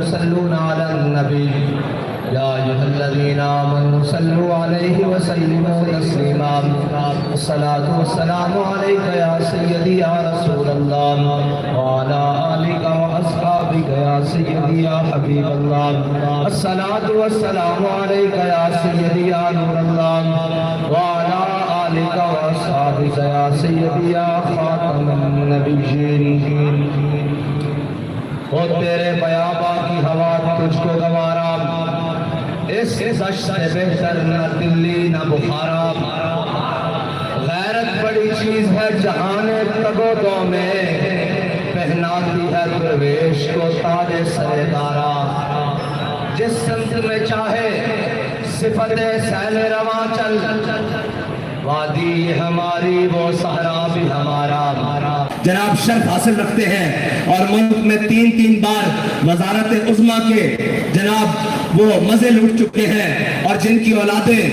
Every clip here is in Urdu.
يصلون على النبي يا أيها الذين آمنوا صلوا عليه وسلموا تسليما الصلاة والسلام عليك يا سيدي يا رسول الله وعلى آلك وأصحابك يا سيدي يا حبيب الله الصلاة والسلام عليك يا سيدي يا نور الله وعلى آلك وأصحابك يا سيدي يا خاتم النبيين اور تیرے بیاباں کی ہوا تجھ کو گوارا اس دشت سے بہتر نہ دلی نہ بخارا غیرت بڑی چیز ہے جہان تگودوں میں پہناتی ہے درویش کو تاج سر دارا جس سمت میں چاہے صفت سیل رواں چل وادی ہماری وہ صحرا بھی ہمارا جناب شرف حاصل رکھتے ہیں اور ملک میں تین بار وزارت عظمیٰ کے جناب وہ مزے لوٹ چکے ہیں اور جن کی اولادیں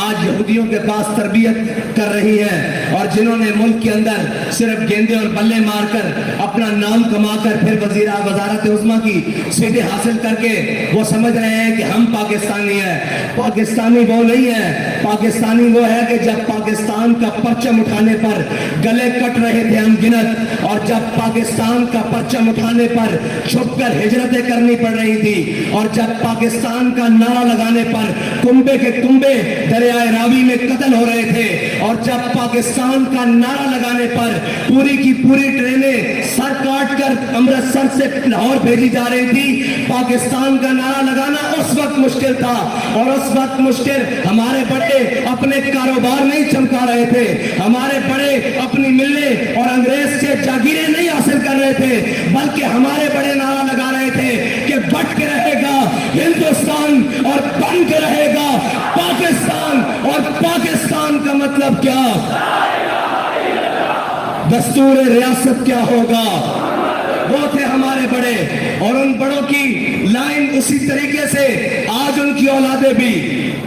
آج یہودیوں کے پاس تربیت کر رہی ہیں اور جنہوں نے ملک کے اندر صرف گیندے اور بلے مار کر اپنا نام کما کر پھر وزارت عظمیٰ کی سیٹیں حاصل کر کے وہ سمجھ رہے ہیں کہ ہم پاکستانی ہیں۔ پاکستانی وہ نہیں ہے، پاکستانی وہ ہے کہ جب پاکستان کا پرچم اٹھانے پر گلے کٹ رہے تھے ہم گنت، اور جب پاکستان کا پرچم اٹھانے پر چھپ کر ہجرتیں کرنی پڑ رہی تھی، اور جب پاکستان کا نعرہ لگانے پر کنبے کے کنبے دریائے راوی میں قتل ہو رہے تھے، اور جب پاکستان کا نعرہ لگانے پر پوری کی پوری ٹرینیں سر کاٹ کر امرتسر سے لاہور بھیجی جا رہی تھی۔ پاکستان کا نعرہ لگانا اس وقت مشکل تھا، اور اس وقت مشکل ہمارے بڑے اپنے کاروبار نہیں چمکا رہے تھے، ہمارے بڑے اپنی ملیں اور انگریز سے جاگیریں نہیں حاصل کر رہے تھے، بلکہ ہمارے بڑے نعرہ لگا رہے تھے کہ بٹ کے رہے گا ہندوستان اور بن کے رہے گا پاکستان، اور پاکستان کا مطلب کیا، دستور ریاست کیا ہوگا، وہ تھے ہمارے بڑے۔ اور ان بڑوں کی لائن اسی طریقے سے آج ان کی اولادیں بھی،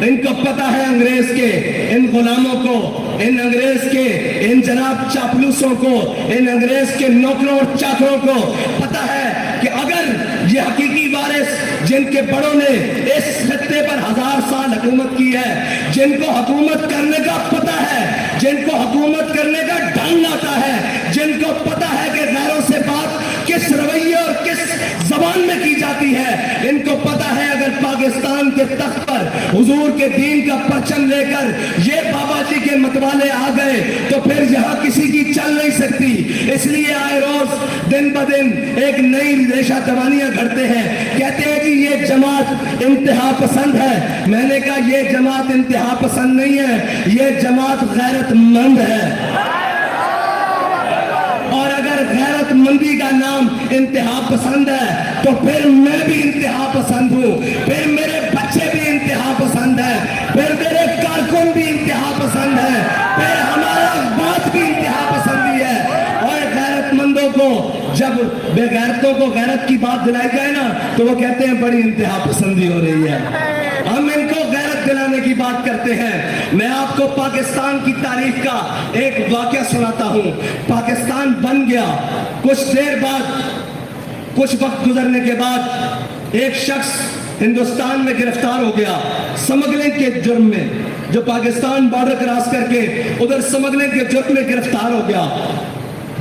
ان کو پتہ ہے انگریز کے ان غلاموں کو، ان انگریز کے ان جناب چاپلوسوں کو، ان انگریز کے نوکروں اور چاکروں کو پتہ ہے کہ اگر یہ حقیقی وارث جن کے بڑوں نے اس خطے پر 1000 سال حکومت کی ہے، جن کو حکومت کرنے کا پتہ ہے، جن کو حکومت کرنے کا ڈھنگ آتا ہے، جن کو پتہ ہے کہ غیروں سے بات کس رویے اور کس زبان میں کی جاتی ہے، ان کو پتہ ہے اگر پاکستان کے تخت پر حضور کے دین کا پرچم لے کر یہ بابا جی کے متوالے آ گئے تو پھر یہاں کسی کی چل نہیں سکتی۔ اس لیے آئے روز دن بدن ایک نئی ریشہ دوانیاں گھڑتے ہیں، کہتے ہیں کہ یہ جماعت انتہا پسند ہے۔ میں نے کہا یہ جماعت انتہا پسند نہیں ہے، یہ جماعت غیرت مند ہے، اور اگر غیرت مندی کا نام انتہا پسند ہے تو پھر میں بھی انتہا پسند ہوں، پھر میرے بچے بھی انتہا پسند ہے، پھر میرے کارکن بھی انتہا پسند ہے، پھر ہمارا بات بھی انتہا پسندی ہے۔ اور غیرت مندوں کو جب بے غیرتوں کو غیرت کی بات دلائی جائے نا تو وہ کہتے ہیں بڑی انتہا پسندی ہو رہی ہے۔ ہم ان کو غیرت دلانے کی بات کرتے ہیں۔ میں آپ کو پاکستان کی تاریخ کا ایک واقعہ سناتا ہوں۔ پاکستان بن گیا، کچھ دیر بعد، کچھ وقت گزرنے کے بعد ایک شخص ہندوستان میں گرفتار ہو گیا سمگلنگ کے جرم میں، جو پاکستان بارڈر کراس کر کے ادھر سمگلنگ کے جرم میں گرفتار ہو گیا۔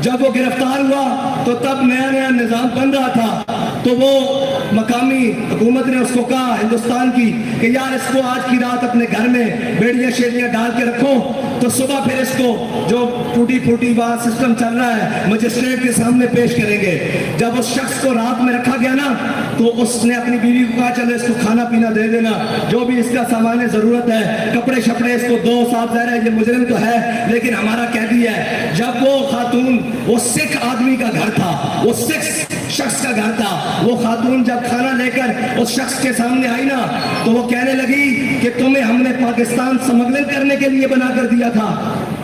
جب وہ گرفتار ہوا تو تب نیا نظام بن رہا تھا، تو وہ مقامی حکومت نے اس کو کہا ہندوستان کی کہ یار اس کو آج کی رات اپنے گھر میں بیڑیاں شیڑیاں ڈال کے رکھو، تو صبح پھر اس کو جو ٹوٹی پھوٹی بات سسٹم چل رہا ہے مجسٹریٹ کے سامنے پیش کریں گے۔ جب اس شخص کو رات میں رکھا گیا نا تو اس نے اپنی بیوی کو کہا چلے اس کو کھانا پینا دے دینا، جو بھی اس کا سامان ضرورت ہے، کپڑے شپڑے اس کو دو، صاحب ظاہر ہے یہ مجرم تو ہے لیکن ہمارا قیدی ہے۔ جب وہ خاتون، وہ سکھ آدمی کا گھر تھا، وہ سکھ شخص کا گھر تھا، وہ خاتون جب کھانا لے کر اس شخص کے سامنے آئی نا تو وہ کہنے لگی کہ تمہیں ہم نے پاکستان سمگلنگ کرنے کے لیے بنا کر دیا تھا،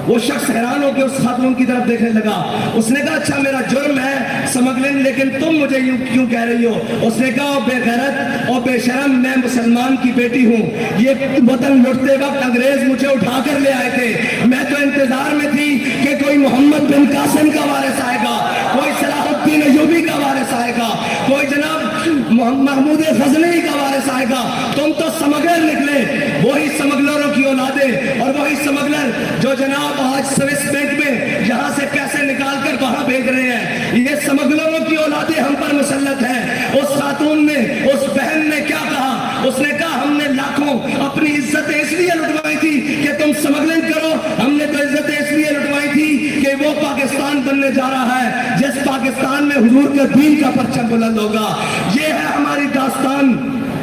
وہ شخص حیران ہو کے اس خاتون کی طرف دیکھنے لگا. اس نے کہا اچھا میرا جرم ہے اسمگلنگ، لیکن تم مجھے یوں کیوں کہہ رہی ہو؟ اس نے کہا بے غیرت اور بے شرم، میں مسلمان کی بیٹی ہوں. یہ وطن لوٹتے وقت انگریز مجھے اٹھا کر لے آئے تھے. میں تو انتظار میں تھی کہ کوئی محمد بن قاسم کا وارث آئے گا، کوئی صلاح الدین ایوبی کا وارث آئے گا، کوئی جناب محمود غزنوی کا وارث آئے گا. تم تو سمگلر نکلے، وہی سمگلروں کی اولادیں اور وہی سمگلر جو جناب آج سوئس بینک میں یہاں سے پیسے نکال کر وہاں بھیج رہے ہیں. یہ سمگلروں کی اولادیں ہم پر مسلط ہیں. اس خاتون نے، اس بہن نے کیا کہا؟ اس نے کہا ہم نے لاکھوں اپنی عزتیں اس لیے لٹوائی تھی کہ تم سمگلنگ کرو. ہم نے تو عزتیں اس لیے لٹوائی تھی کہ وہ پاکستان بننے جا رہا ہے جس پاکستان میں حضور کے دین کا پرچم بلند ہوگا. یہ ہے ہماری داستان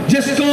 جس کو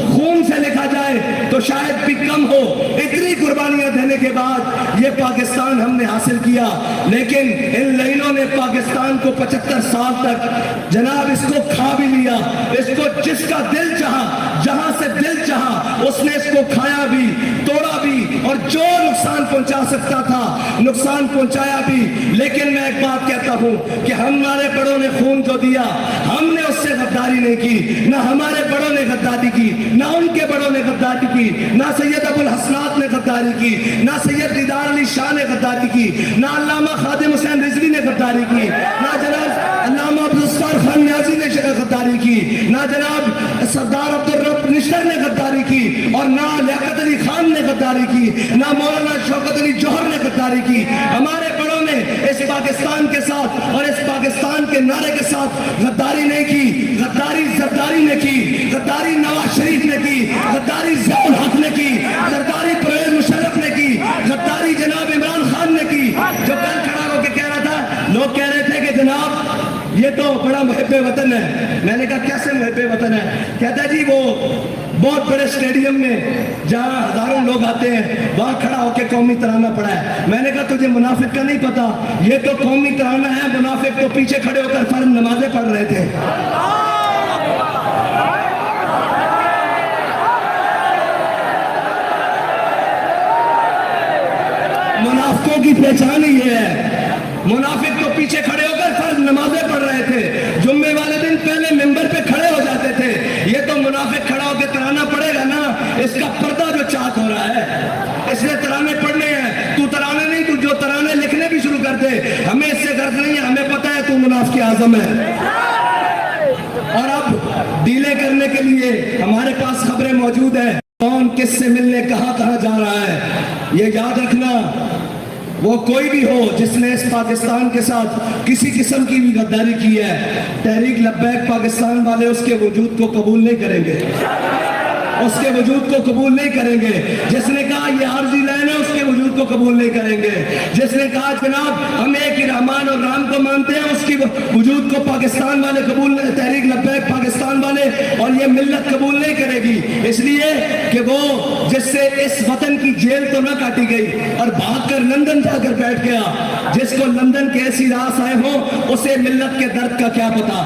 خون سے لکھا جائے تو شاید بھی کم ہو. اتنی قربانیاں دینے کے بعد یہ پاکستان ہم نے حاصل کیا، لیکن ان لائنوں نے پاکستان کو 75 سال تک جناب اس کو کھا بھی لیا. اس کو جس کا دل چاہا، جہاں سے دل چاہا، اس نے اس کو کھایا بھی، توڑا بھی، اور جو نقصان پہنچا سکتا تھا نقصان پہنچایا بھی. لیکن میں ایک بات کہتا ہوں کہ ہمارے بڑوں نے خون جو دیا، ہم نے اس سے غداری نہیں کی. نہ ہمارے بڑوں نے غداری کی، نہ ان کے بڑوں نے غداری کی، نہ سید ابو الحسنات نے غداری کی، نہ سید دیدار علی شاہ نے غداری کی، نہ علامہ خادم حسین رضوی نے غداری کی، نہ جناب علامہ عبدالستار خان نیازی نے غداری کی، نہ جناب سردار عبدالرب نشتر نے غداری کی، اور نہ لیاقت علی خان نے غداری کی، نہ مولانا شوکت علی جوہر نے غداری کی. ہمارے بڑوں نے اس پاکستان کے ساتھ اور اس پاکستان کے نعرے کے ساتھ غداری نہیں کی. غداری زرداری نے کی، غداری نواز شریف نے کی، غداری ضیاء الحق نے کی، غداری پرویز مشرف نے کی، غداری جناب عمران خان نے کی. جو کل کھڑا ہو کے کہہ رہا تھا، لوگ کہہ رہے تھے کہ جناب یہ تو بڑا محب وطن ہے. میں نے کہا کیسے محب وطن ہے؟ کہتا جی وہ بہت بڑے اسٹیڈیم میں جہاں ہزاروں لوگ آتے ہیں وہاں کھڑا ہو کے قومی ترانہ پڑھا ہے. میں نے کہا تجھے منافق کا نہیں پتا، یہ تو قومی ترانہ ہے. منافق تو پیچھے کھڑے ہو کر فرض نمازیں پڑھ رہے تھے. منافقوں کی پہچان ہی یہ ہے. منافق تو پیچھے کھڑے ہو کر فرض نمازیں پڑھ رہے تھے، جمعے والے دن پہلے ممبر پہ کھڑے ہو جاتے تھے. یہ تو منافق کھڑا ہو کے ترانہ پڑھے گا نا، اس کا پردہ جو چاک ہو رہا ہے، اس نے ترانے پڑھنے ہیں. تو ترانے نہیں، تو جو ترانے لکھنے بھی شروع کر دے. ہمیں اس سے غرض نہیں ہے، ہمیں پتہ ہے تو منافق اعظم ہے. اور اب ڈیلے کرنے کے لیے ہمارے پاس خبریں موجود ہیں، کون کس سے ملنے کہاں کہاں جا رہا ہے. یہ یاد رکھنا، وہ کوئی بھی ہو جس نے اس پاکستان کے ساتھ کسی قسم کی بھی غداری کی ہے، تحریک لبیک پاکستان والے اس کے وجود کو قبول نہیں کریں گے، اس کے وجود کو قبول نہیں کریں گے. جس نے کہا یہ عارضی لائن ہے، اس کے وجود کو قبول نہیں کریں گے. جس نے کہا جناب ہم ایک ہی رحمان اور رام کو مانتے ہیں، اس کی وجود کو پاکستان والے قبول، تحریک لبیک پاکستان والے اور یہ ملت قبول نہیں کرے گی. اس لیے کہ وہ جس سے اس وطن کی جیل تو نہ کاٹی گئی اور بھاگ کر لندن جا کر بیٹھ گیا، جس کو لندن کے ایسی راس آئے ہوں، اسے ملت کے درد کا کیا پتا،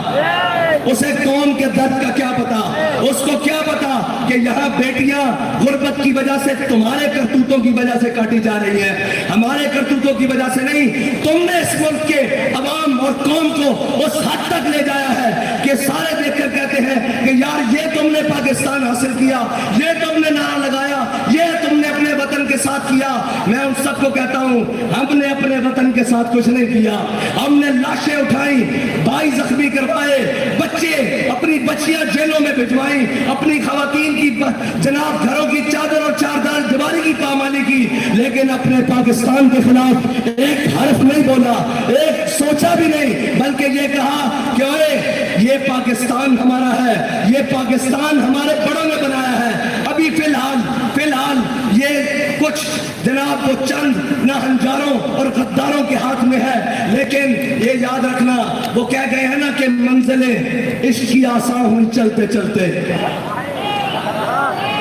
اسے قوم کے درد کا کیا پتا. اس کو کیا پتا کہ یہاں بیٹیاں غربت کی وجہ سے تمہارے کرتوتوں کی وجہ سے کاٹی جا رہی ہیں، ہمارے کرتوتوں کی وجہ سے نہیں. تم نے اس ملک کے عوام اور قوم کو اس حد تک لے جایا ہے کہ سارے دیکھ کر کہتے ہیں کہ یار یہ تم نے پاکستان حاصل کیا، یہ تم نے نعرہ لگایا، یہ تم نے اپنے وطن کے ساتھ کیا. میں ان سب کو کہتا ہوں ہم نے اپنے وطن کے ساتھ کچھ نہیں کیا. ہم نے لاشیں اٹھائیں، بھائی زخمی کروائے، بچے اپنی بچیاں جیلوں میں بھجوائیں، اپنی خواتین کی جناب گھروں کی چادر اور چاردار دیواری کی پامالی کی، لیکن اپنے پاکستان کے خلاف ایک حرف نہیں بولا، ایک سوچا بھی نہیں، بلکہ یہ کہا کہ اوے یہ پاکستان ہمارا ہے، یہ پاکستان ہمارے بڑوں نے بنایا ہے. ابھی فی الحال یہ کچھ جناب وہ چند ناہنجاروں اور غداروں کے ہاتھ میں ہے، لیکن یہ یاد رکھنا وہ کہہ گئے ہیں نا کہ منزلیں عشق کی آسان ہوئی چلتے چلتے.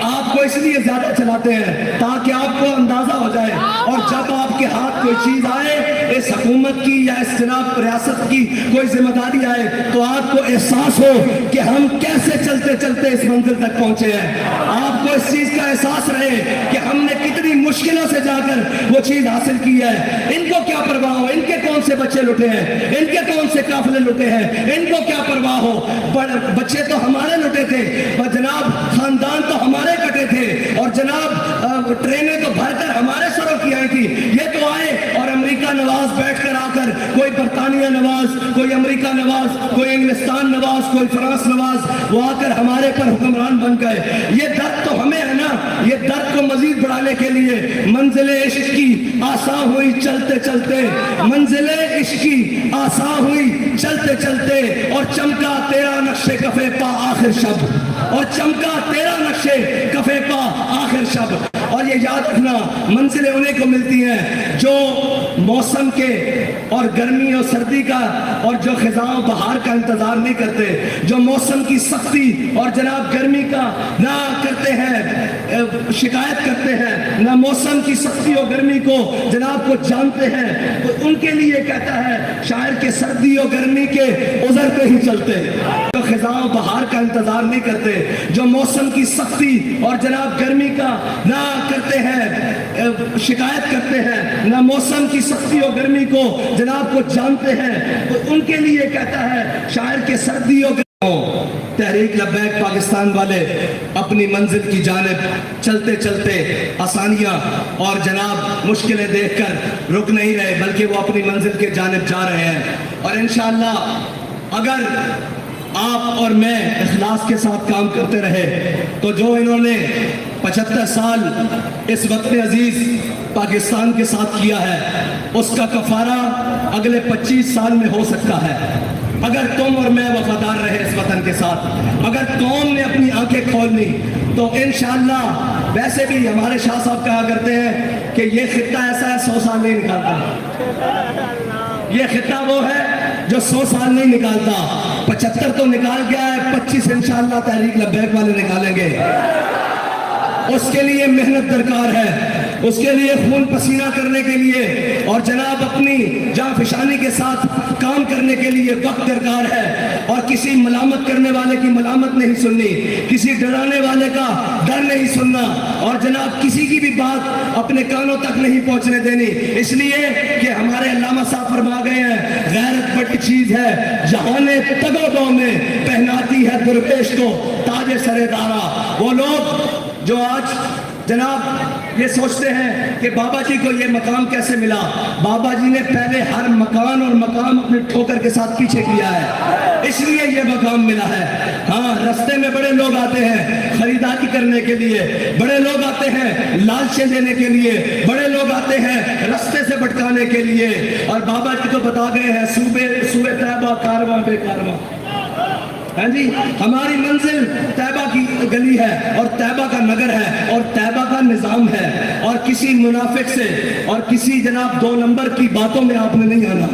آپ کو اس لیے زیادہ چلاتے ہیں تاکہ آپ کو اندازہ ہو جائے، اور جب آپ کے ہاتھ کوئی چیز آئے، اس حکومت کی یا اس جناب ریاست کی کوئی ذمہ داری آئے، تو آپ کو احساس ہو کہ ہم کیسے چلتے چلتے اس منزل تک پہنچے ہیں. آپ کو اس چیز کا احساس رہے کہ ہم نے کتنی مشکلوں سے جا کر وہ چیز حاصل کی ہے، ان کو کیا پرواہ ہو؟ ان کے کون سے بچے لٹے ہیں؟ ان کے کون سے قافلے لٹے ہیں؟ ان کو کیا پرواہ ہو؟ بچے تو ہمارے لٹے تھے، اور جناب خاندان تو ہمارے کٹے تھے، اور جناب ٹرینیں تو بھر کر ہمارے سروں کی آئی تھی۔ یہ تو آئے اور امریکہ نواز بیٹھ کر آ کر، کوئی برطانیہ نواز، کوئی امریکہ نواز، کوئی انگلستان نواز، کوئی فرانس نواز، وہ آ کر ہمارے پر حکمران بن گئے۔ یہ درد تو ہمیں ہے نا، یہ درد کو مزید بڑھانے کے لیے منزل عشق کی آسان ہوئی چلتے چلتے، منزل عشق کی آسان ہوئی چلتے چلتے، اور چمکا تیرا نقش کفے پا آخر شب، اور چمکا تیرا نقش کفے پا آخر شب۔ اور یہ یاد رکھنا، منزلیں انہیں کو ملتی ہیں جو موسم کے اور گرمی اور سردی کا اور جو خزاں بہار کا انتظار نہیں کرتے، جو موسم کی سختی اور جناب گرمی کا نہ کرتے ہیں، شکایت کرتے ہیں، نہ موسم کی سختی اور گرمی کو جناب کو جانتے ہیں، تو ان کے لیے کہتا ہے شاعر کے سردی اور گرمی کے عذر پہ ہی چلتے، جو خزاں بہار کا انتظار نہیں کرتے، جو موسم کی سختی اور جناب گرمی کا نہ کرتے ہیں، شکایت کرتے ہیں، نہ موسم کی سختی اور گرمی کو جناب کو جانتے ہیں، تو ان کے لیے کہتا ہے شاعر کے سردی اور تحریک لبیک پاکستان والے اپنی منزل کی جانب چلتے چلتے آسانیاں اور جناب مشکلیں دیکھ کر رک نہیں رہے، بلکہ وہ اپنی منزل کے جانب جا رہے ہیں۔ اور انشاءاللہ اگر آپ اور میں اخلاص کے ساتھ کام کرتے رہے تو جو انہوں نے 75 سال اس وطن عزیز پاکستان کے ساتھ کیا ہے، اس کا کفارہ اگلے 25 سال میں ہو سکتا ہے، اگر تم اور میں وفادار رہے اس وطن کے ساتھ، اگر قوم نے اپنی آنکھیں کھول لی تو انشاءاللہ۔ ویسے بھی ہمارے شاہ صاحب کہا کرتے ہیں کہ یہ خطہ ایسا ہے 100 سال نہیں نکالتا، یہ خطہ وہ ہے جو 100 سال نہیں نکالتا، 75 تو نکال گیا ہے، 25 انشاءاللہ تحریک لبیک والے نکالیں گے۔ اس کے لیے محنت درکار ہے، اس کے لیے خون پسینہ کرنے کے لیے اور جناب اپنی جان فشانی کے ساتھ کام کرنے کے لیے وقت درکار ہے، اور کسی ملامت کرنے والے کی ملامت نہیں سننی، کسی ڈرانے والے کا ڈر نہیں سننا، اور جناب کسی کی بھی بات اپنے کانوں تک نہیں پہنچنے دینی، اس لیے کہ ہمارے علامہ صاحب فرما گئے ہیں غیرت بڑی چیز ہے جہان تگ و دو میں پہناتی ہے درویش کو تاج سر دارا۔ وہ لوگ جو آج جناب یہ سوچتے ہیں کہ بابا جی کو یہ مقام کیسے ملا، بابا جی نے پہلے ہر مکان اور مقام اپنے ٹھوکر کے ساتھ پیچھے کیا ہے، اس لیے یہ مقام ملا ہے۔ ہاں، رستے میں بڑے لوگ آتے ہیں خریداری کرنے کے لیے، بڑے لوگ آتے ہیں لالچیں دینے کے لیے، بڑے لوگ آتے ہیں رستے سے بھٹکانے کے لیے، اور بابا جی تو بتا گئے ہیں صوبے طیبہ کارواں بے کارواں۔ ہاں جی، ہماری منزل طیبہ کی گلی ہے اور طیبہ کا نگر ہے اور طیبہ کا نظام ہے، اور کسی منافق سے اور کسی جناب 2 نمبر کی باتوں میں آپ نے نہیں آنا،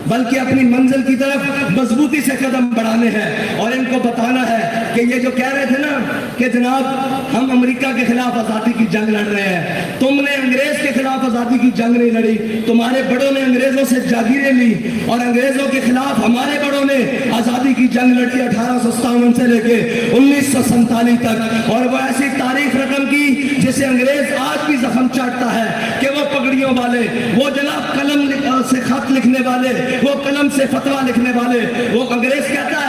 بلکہ اپنی منزل کی طرف مضبوطی سے قدم بڑھانے ہیں، اور ان کو بتانا ہے کہ یہ جو کہہ رہے تھے نا کہ جناب ہم امریکہ کے خلاف آزادی کی جنگ لڑ رہے ہیں، تم نے انگریز کے خلاف آزادی کی جنگ نہیں لڑی، تمہارے بڑوں نے انگریزوں سے جاگیریں لی، اور انگریزوں کے خلاف ہمارے بڑوں نے آزادی کی جنگ لڑی 1857 سے لے کے 1947 تک، اور وہ ایسی تاریخ رقم کی جسے انگریز آج بھی زخم چاٹتا ہے کہ وہ پگڑیوں والے، وہ جناب قلم سے خط لکھنے والے، وہ قلم سے فتویٰ لکھنے والے، وہ انگریز کہتا ہے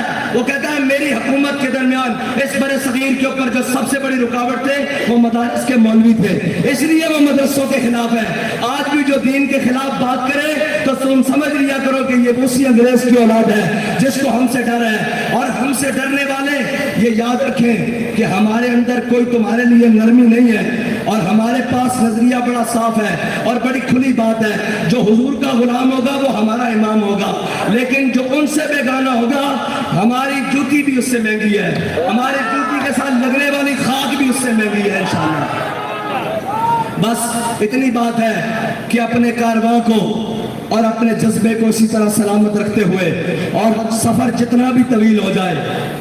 میری حکومت کے درمیان اس برے صغیر کے اوپر جو سب سے بڑی رکاوٹ تھے وہ مدارس کے مولوی تھے، اس لیے وہ مدرسوں کے خلاف ہے۔ آج بھی جو دین کے خلاف بات کرے تو تم سمجھ لیا کرو کہ یہ اسی انگریز کی اولاد ہے جس کو ہم سے ڈر ہے، اور ہم سے ڈرنے والے یہ یاد رکھیں کہ ہمارے اندر کوئی تمہارے لیے نرمی نہیں ہے، اور ہمارے پاس نظریہ بڑا صاف ہے اور بڑی کھلی بات ہے، جو حضور کا غلام ہوگا وہ ہمارا امام ہوگا، لیکن جو ان سے بیگانہ ہوگا ہماری جوتی بھی اس سے مہنگی ہے، ہماری جوتی کے ساتھ لگنے والی خاک بھی اس سے مہنگی ہے انشاءاللہ۔ بس اتنی بات ہے کہ اپنے کارواں کو اور اپنے جذبے کو اسی طرح سلامت رکھتے ہوئے، اور سفر جتنا بھی طویل ہو جائے،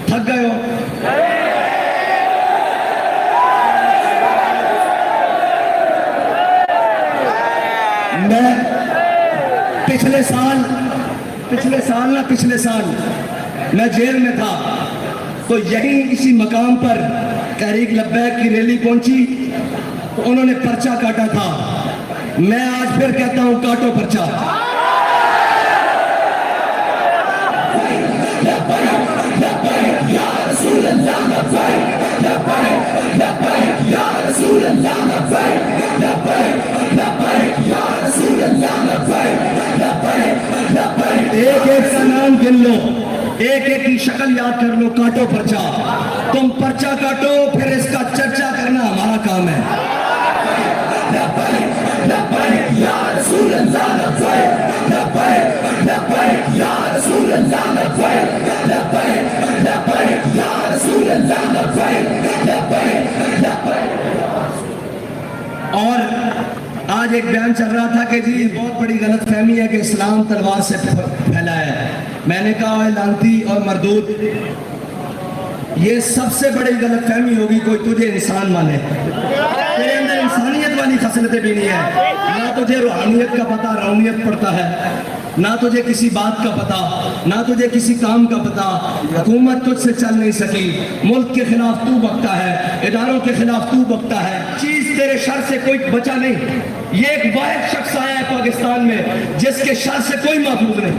تھک گئے ہو میں پچھلے سال میں جیل میں تھا، تو یہیں اسی مقام پر تحریک لبیک کی ریلی پہنچی، تو انہوں نے پرچہ کاٹا تھا. میں آج پھر کہتا ہوں کاٹو پرچہ. ایک ایک کا نام گن لو, ایک ایک کی شکل یاد کر لو. کاٹو پرچہ. تم پرچہ کاٹو, پھر اس کا چرچا کرنا ہمارا کام ہے. اور آج ایک بیان چل رہا تھا کہ جی بہت بڑی غلط فہمی ہے کہ اسلام تلوار سے پھیلا ہے. میں نے کہا لانتی اور مردود, یہ سب سے بڑی غلط فہمی ہوگی کوئی تجھے انسان مانے. تیرے اندر انسانیت والی خصلتیں بھی نہیں ہے. نہ تجھے روحانیت کا پتہ, روحانیت پڑتا ہے, نہ تجھے کسی بات کا پتہ, نہ تجھے کسی کام کا پتہ. حکومت تجھ سے چل نہیں سکی, ملک کے خلاف تو بکتا ہے, اداروں کے خلاف تو بکتا ہے. چیز تیرے شر سے کوئی بچا نہیں. یہ ایک واحد شخص آیا ہے پاکستان میں جس کے شر سے کوئی محفوظ نہیں.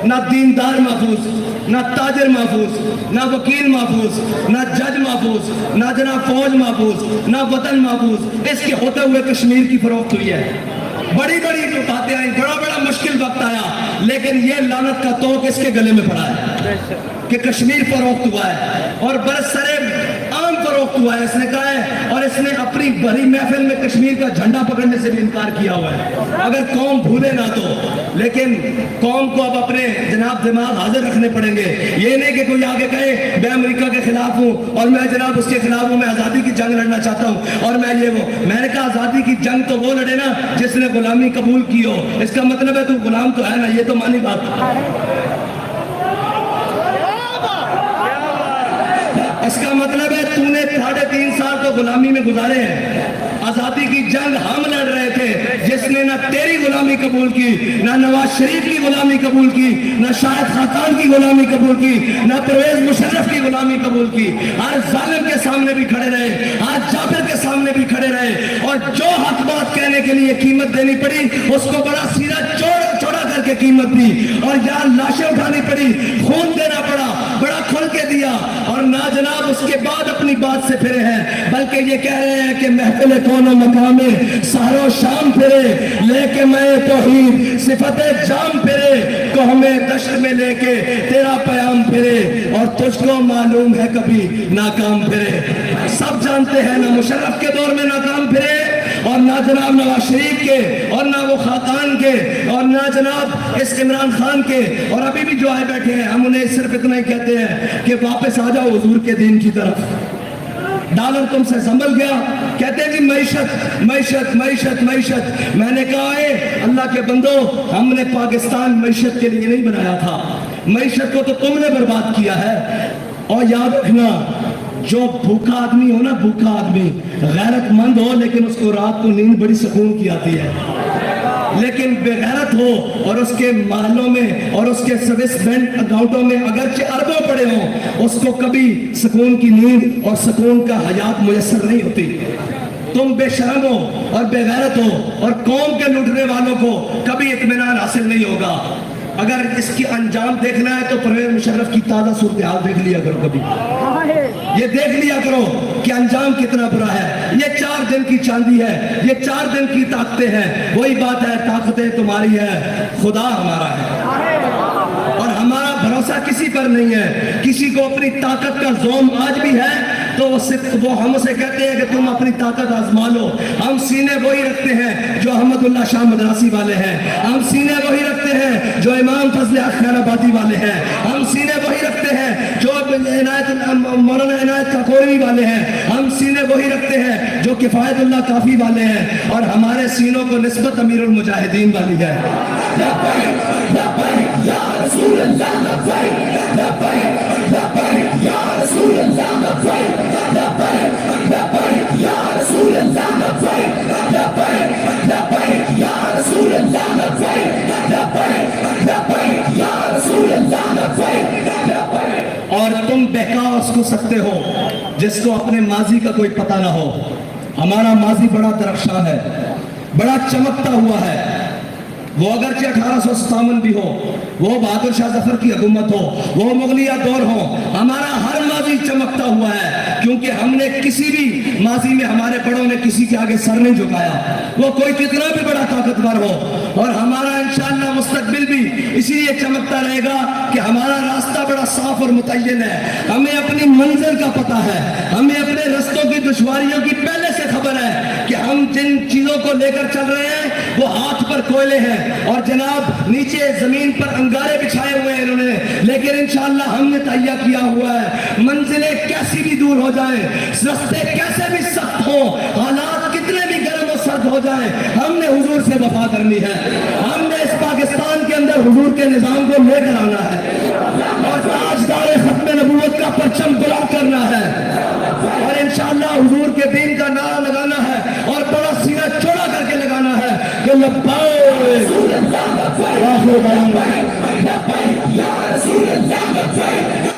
نہ دیندار محفوظ, نہ تاجر محفوظ, نہ وکیل محفوظ, نہ جج محفوظ, نہ جناب فوج محفوظ, نہ وطن محفوظ. اس کے ہوتے ہوئے کشمیر کی فروخت ہوئی ہے. بڑی بڑی جو باتیں آئیں, بڑا بڑا مشکل وقت آیا, لیکن یہ لعنت کا توق اس کے گلے میں پڑا ہے کہ کشمیر فروخت ہوا ہے اور برسر عام فروخت ہوا ہے. اس نے کہا ہے, اور اس نے اپنی بڑی محفل میں کشمیر کا جھنڈا پکڑنے سے بھی انکار کیا ہوا ہے. اگر قوم بھولے نہ تو, لیکن قوم کو اب اپنے جناب دماغ حاضر رکھنے پڑیں گے. یہ نہیں کہ کوئی آگے کہے میں امریکہ کے خلاف ہوں اور میں جناب اس کے خلاف ہوں, میں آزادی کی جنگ لڑنا چاہتا ہوں اور میں یہ وہ. میں نے کہا آزادی کی جنگ تو وہ لڑے نا جس نے غلامی قبول کی ہو. اس کا مطلب ہے تو غلام تو ہے نا, یہ تو مانی بات. اس کا مطلب ہے تو نے 3.5 سال تو غلامی میں گزارے ہیں. آزادی کی جنگ ہم لڑ رہے تھے جس نے نہ تیری غلامی قبول کی, نہ نواز شریف کی غلامی قبول کی, نہ شاہد خاقان کی غلامی قبول کی, نہ پرویز مشرف کی غلامی قبول کی. آج ظالم کے سامنے بھی کھڑے رہے, آج جابر کے سامنے بھی کھڑے رہے, اور جو حق بات کہنے کے لیے قیمت دینی پڑی اس کو بڑا سیدھا چوڑا کر کے قیمت دی, اور یہاں لاشیں اٹھانی پڑی, خون دینا پڑا, بڑا کھل کے دیا. اور نہ جناب اس کے بعد اپنی بات سے پھرے ہیں, بلکہ یہ کہہ رہے ہیں کہ محفل کون و مقام سحر و شام پھرے, لے کے میں توحید صفت جام پھرے, کو ہمیں دشت میں لے کے تیرا پیام پھرے, اور تجھ کو معلوم ہے کبھی ناکام پھرے. سب جانتے ہیں نہ مشرف کے دور میں ناکام پھرے, اور نہ جناب نواز شریف کے, اور نہ وہ خاقان کے, اور نہ جناب اس عمران خان کے, اور ابھی بھی جو آئے بیٹھے ہیں ہم انہیں صرف اتنا ہی کہتے ہیں کہ واپس آ جاؤ حضور کے دین کی طرف. ڈالر تم سے سنبھل گیا, کہتے ہیں کہ معیشت معیشت معیشت معیشت. میں نے کہا ہے اللہ کے بندو, ہم نے پاکستان معیشت کے لیے نہیں بنایا تھا, معیشت کو تو تم نے برباد کیا ہے. اور یاد رکھنا, جو بھوکا آدمی ہو نا, بھوکا آدمی غیرت مند ہو لیکن اس کو رات کو نیند بڑی سکون کی آتی ہے, لیکن بے غیرت ہو اور اس کے محلوں میں اور اس کے سوس بینک اکاؤنٹوں میں اگرچہ اربوں پڑے ہوں, اس کو کبھی سکون کی نیند اور سکون کا حیات میسر نہیں ہوتی. تم بے شرم ہو اور بے غیرت ہو, اور قوم کے لوٹنے والوں کو کبھی اطمینان حاصل نہیں ہوگا. اگر اس کی انجام دیکھنا ہے تو پرویز مشرف کی تازہ صورتحال دیکھ لیا کرو, کبھی یہ دیکھ لیا کرو کہ انجام کتنا برا ہے. یہ 4 دن کی چاندی ہے, یہ 4 دن کی طاقتیں ہیں. وہی بات ہے, طاقتیں تمہاری ہے, خدا ہمارا ہے, اور ہمارا بھروسہ کسی پر نہیں ہے. کسی کو اپنی طاقت کا زوم آج بھی ہے تو وہ ہم اسے کہتے ہیں کہ تم اپنی طاقت آزما لو. ہم سینے وہی رکھتے ہیں جو احمد اللہ شاہ مدراسی والے ہیں, ہم سینے وہی رکھتے ہیں جو امام فضل حق خیر آبادی والے ہیں, ہم سینے وہی رکھتے ہیں جو مولانا عنایت کاکوری والے ہیں, ہم سینے وہی رکھتے ہیں جو کفایت اللہ کافی والے ہیں, اور ہمارے سینوں کو نسبت امیر المجاہدین والی ہے. اور تم بہکا اس کو سکتے ہو جس کو اپنے ماضی کا کوئی پتہ نہ ہو, ہمارا ماضی بڑا درخشاں ہے، بڑا چمکتا ہوا ہے۔ وہ اگرچہ 1857 بھی ہو، وہ بہادر شاہ ظفر کی حکومت ہو، وہ مغلیہ دور ہو، ہمارا ہر ماضی چمکتا ہوا ہے، کیونکہ ہم نے کسی بھی ماضی میں ہمارے بڑوں نے کسی کے آگے سر نہیں جھکایا، وہ کوئی کتنا بھی بڑا طاقتور ہو۔ اور ہمارا انشاءاللہ مستقبل بھی اسی لیے چمکتا رہے گا کہ ہمارا راستہ بڑا صاف اور متعین ہے، ہمیں اپنی منزل کا پتہ ہے، ہمیں اپنے رستوں کی دشواریوں کی پہلے سے خبر ہے کہ ہم جن چیزوں کو لے کر چل رہے ہیں وہ ہاتھ پر کوئلے ہیں، اور جناب نیچے زمین پر انگارے بچھائے ہوئے ہیں انہوں نے، لیکن انشاءاللہ ہم نے تہیہ کیا ہوا ہے، منزلیں کیسی بھی دور ہو جائیں، رستے کیسے بھی سخت ہوں، حالات کتنے بھی گرم و سرد ہو جائیں، ہم نے حضور سے وفا کرنی ہے، ہم نے اس پاکستان کے اندر حضور کے نظام کو لے کر آنا ہے اور تاجدار ختم نبوت کا پرچم بلند کرنا ہے، اور انشاءاللہ حضور کے دین کا نعرہ لگانا ہے اور بڑا سینہ چوڑا کر کے لگانا ہے کہ لبیک